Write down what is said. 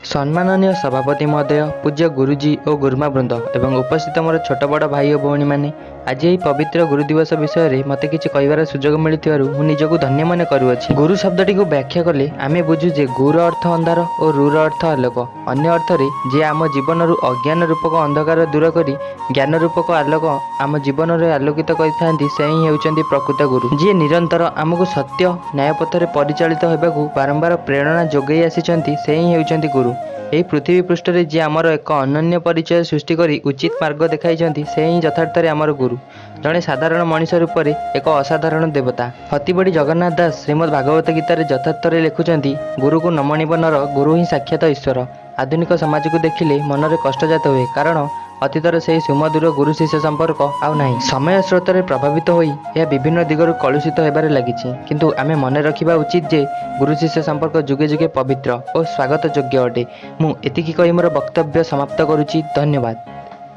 सम्माननीय सभापति महोदय, पूज्य गुरुजी और गुरुमा वृंद एवं उपस्थित मोर छोट बड़ भाई और भौणी मैंने आज यही पवित्र गुरु दिवस विषय में मत कि कहबार सुजोग मिलू निजक धन्य मन करुँच। गुरु शब्दटी को व्याख्या कले आम बुझू जे गुर अर्थ अंधार और रुर अर्थ आलोक। अन्य अर्थ में जे आम जीवन अज्ञान रूपक अंधकार दूर कर ज्ञान रूपक आलोक आम जीवन में आलोकित करते प्रकृत गुरु, जी निरंतर आमको सत्य न्याय पथरे परिचालित होगा बारंबार प्रेरणा जोगई आसी गुरु। यही पृथ्वी पृष्ठ रे जी आमर एक अनन्य परिचय सृष्टि करी उचित मार्ग देखाई से ही यथार्थ आमर गुरु। जड़े साधारण मनीष रूप में एक असाधारण देवता हतिबड़ी जगन्नाथ दास श्रीमद् भागवत गीतार यथार्थ लिखुंट गुरु को नमणीब नर गुरु ही साक्षात ईश्वर। आधुनिक समाज को देखिले मनरे कष्टजात हुए, कारण अतीतर से सुमधुर गुरु शिष्य संपर्क आउ नहीं। समय स्रोत में प्रभावित होई यह विभिन्न दिगरु कलुषित होबार लागिछि, किंतु आमे मने रखिबा उचित जे गुरु शिष्य संपर्क जुगे जुगे पवित्र और स्वागत योग्य अटे। मु एतिकी कहि मोर वक्तव्य समाप्त करुछि। धन्यवाद।